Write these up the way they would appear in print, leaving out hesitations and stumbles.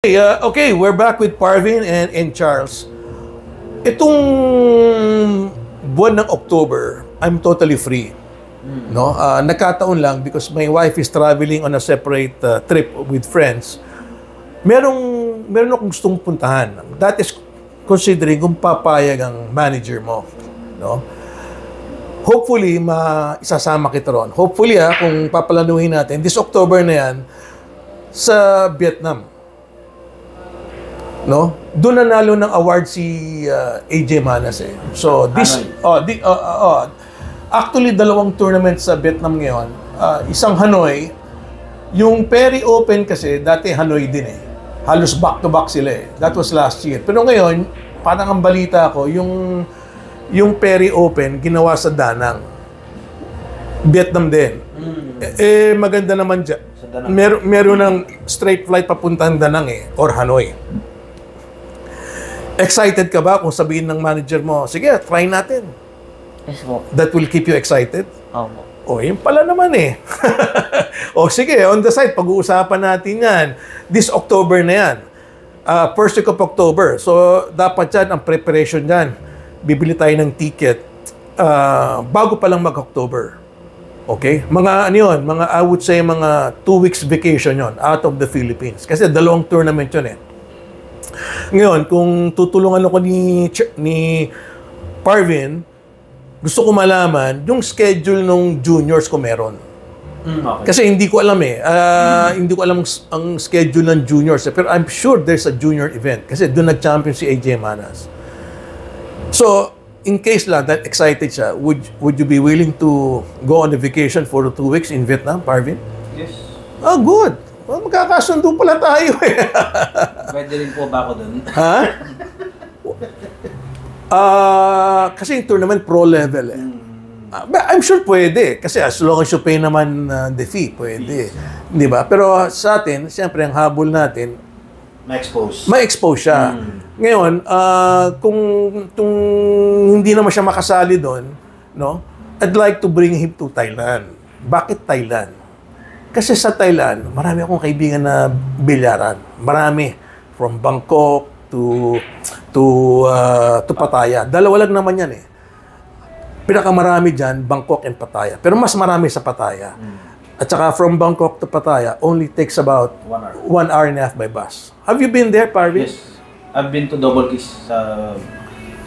Okay, we're back with Parvin and Charles. Itong buwan ng October, I'm totally free. No, nagkataon lang because my wife is traveling on a separate trip with friends. Meron akong gustong puntahan. That is considering kung papayag ang manager mo, no? Hopefully isasama kita ron. Hopefully kung papalanuhin natin this October na yan sa Vietnam. No? Doon nanalo ng award si AJ Manas eh. So this actually dalawang tournament sa Vietnam ngayon. Isang Hanoi, yung Perry Open kasi dati Hanoi din eh. Halos back to back sila eh. That was last year. Pero ngayon, parang ang balita ko, yung Perry Open ginawa sa Da Nang. Vietnam din. Maganda naman dyan. Meron ng straight flight papuntang Da Nang eh, or Hanoi. Excited ka ba kung sabihin ng manager mo, sige, try natin? Yes po. That will keep you excited? Opo. O, yun pala naman eh. O, sige, on the side, pag-uusapan natin yan. This October na yan. First week of October. So, dapat yan, ang preparation yan. Bibili tayo ng ticket bago pa lang mag-October. Okay? Mga ano yun, I would say mga 2 weeks vacation yon out of the Philippines. Kasi dalawang tournament yun eh. Ngayon, kung tutulungan ako ni Parvin, gusto ko malaman yung schedule ng juniors ko meron. Okay. Kasi hindi ko alam eh. Hindi ko alam ang schedule ng juniors. Pero I'm sure there's a junior event. Kasi doon nag-champion si AJ Manas. So, in case lang that excited siya, would you be willing to go on a vacation for 2 weeks in Vietnam, Parvin? Yes. Oh, good. Well, magkakasundo pala tayo eh. Pwede rin po ba ako dun? Ha? Kasi yung tournament pro level eh. I'm sure pwede. Kasi as long as you pay naman the fee, pwede. Di ba? Pero sa atin, siyempre, ang habol natin, ma-expose siya. Ngayon, kung hindi naman siya makasali doon, no? I'd like to bring him to Thailand. Bakit Thailand? Kasi sa Thailand, marami akong kaibigan na bilyaran. Marami. From Bangkok to Pattaya. Dalawa lang naman yan eh. Pinakamarami dyan, Bangkok and Pattaya. Pero mas marami sa Pattaya. At saka from Bangkok to Pattaya, only takes about 1 hour and a half by bus. Have you been there, Parvin? Yes. I've been to Double Kiss sa...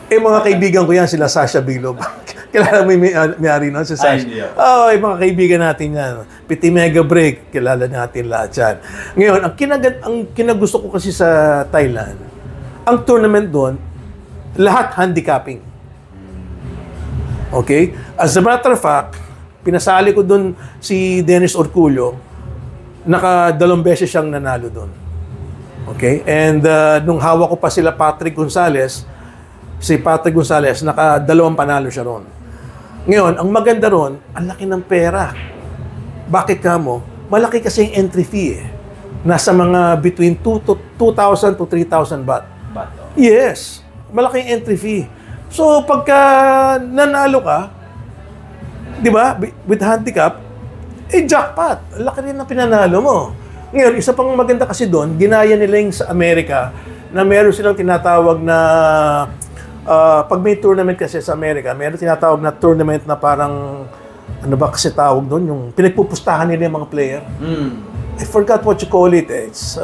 Mga kaibigan ko yan, sila Sasha Bilog. Kilala mo yung may-ari nun, si Sasha? Mga kaibigan natin yan. Piti Mega Break, kilala natin lahat yan. Ngayon, ang kinagusto ko kasi sa Thailand, ang tournament doon, lahat handicapping. Okay? As a matter of fact, pinasali ko doon si Dennis Orcullo, naka 2 beses siyang nanalo doon. Okay? And nung hawak ko pa sila Patrick Gonzalez, naka 2 panalo siya ron. Ngayon, ang maganda ron, ang laki ng pera. Bakit ka mo? Malaki kasi yung entry fee eh. Nasa mga between 2,000 to 3,000 baht. Yes. Malaki yung entry fee. So, pagka nanalo ka, di ba, with handicap, jackpot. Laki rin ang pinanalo mo. Ngayon, isa pang maganda kasi doon, ginaya nila yung sa Amerika na meron silang tinatawag na pag may tournament kasi sa Amerika, meron tinatawag na tournament na parang ano ba kasi tawag doon, yung pinagpupustahan nila yung mga player. I forgot what you call it. It's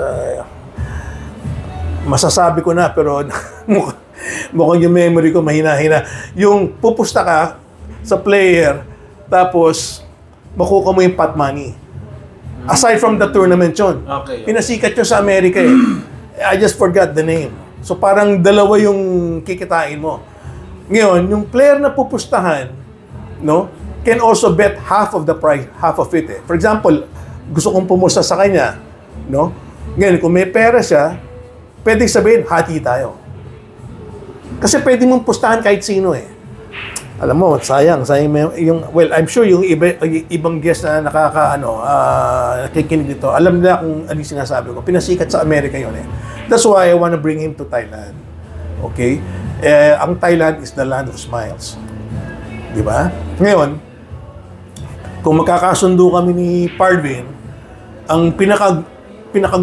masasabi ko na pero mukhang yung memory ko mahina-hina. Yung pupusta ka sa player tapos makuha mo yung pot money. Aside from the tournament yun. Okay. Pinasikat yun sa Amerika eh. I just forgot the name. So parang dalawa yung kikitain mo. Ngayon, yung player na pupustahan, no, can also bet half of the price, half of it eh. For example, gusto kong pumusta sa kanya, no? Ngayon, kung may pera siya, pwedeng sabihin, hati tayo. Kasi pwede mong pustahan kahit sino eh. Alam mo, sayang yung, well, I'm sure yung ibang guest na nakikinig dito, alam nila kung ano yung sinasabi ko. Pinasikat sa Amerika yun eh. That's why I want to bring him to Thailand. Okay? Ang Thailand is the land of smiles. Di ba? Ngayon, kung magkakasundo kami ni Parvin, ang pinaka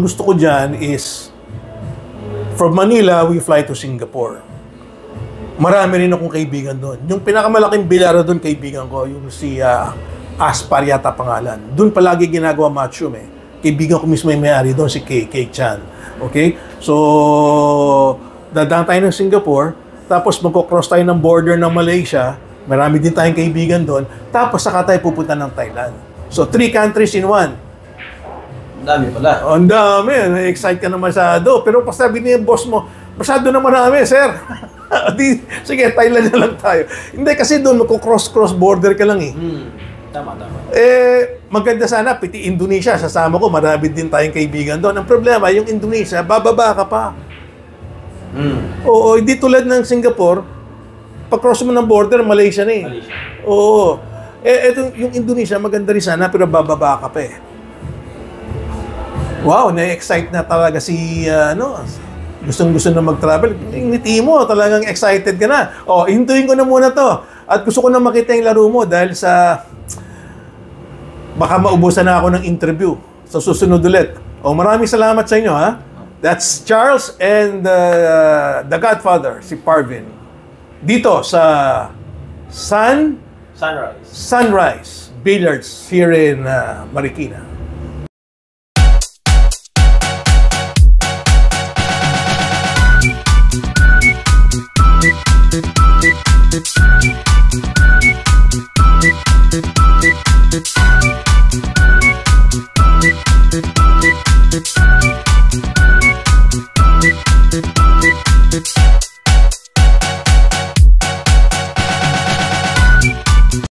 gusto ko dyan is From Manila, we fly to Singapore. Marami rin akong kaibigan doon. Yung pinakamalaking bilyara doon, kaibigan ko, yung si Aspar yata pangalan. Doon palagi ginagawa matchroom eh. Kaibigan ko mismo yung may-ari doon, si Kay Chan. Okay? So, dadaan tayo ng Singapore, tapos magkocross tayo ng border ng Malaysia, marami din tayong kaibigan doon, tapos saka tayo pupunta ng Thailand. So, 3 countries in 1. Ang dami pala. Ang dami. Excite ka na masyado. Pero pag sabi niya yung boss mo, masyado na marami, sir. Sige, Thailand na lang tayo. Hindi, kasi doon magkocross border ka lang eh. Tama. Maganda sana, piti Indonesia, sasama ko, marami din tayong kaibigan doon. Ang problema, yung Indonesia, bababa ka pa. Oo, hindi tulad ng Singapore, pag-cross mo ng border, Malaysia na eh. Malaysia. Oo. Eto, yung Indonesia, maganda rin sana, pero bababa ka pa eh. Wow, na-excite na talaga si, gustong-gusto na mag-travel. Yung ngiti mo, talagang excited ka na. Hintuin ko na muna to. At gusto ko na makita yung laro mo dahil sa baka maubusan na ako ng interview sa susunod ulit. Maraming salamat sa inyo, ha? That's Charles and the Godfather, si Parvin. Dito sa Sunrise Billiards here in Marikina. Thank you.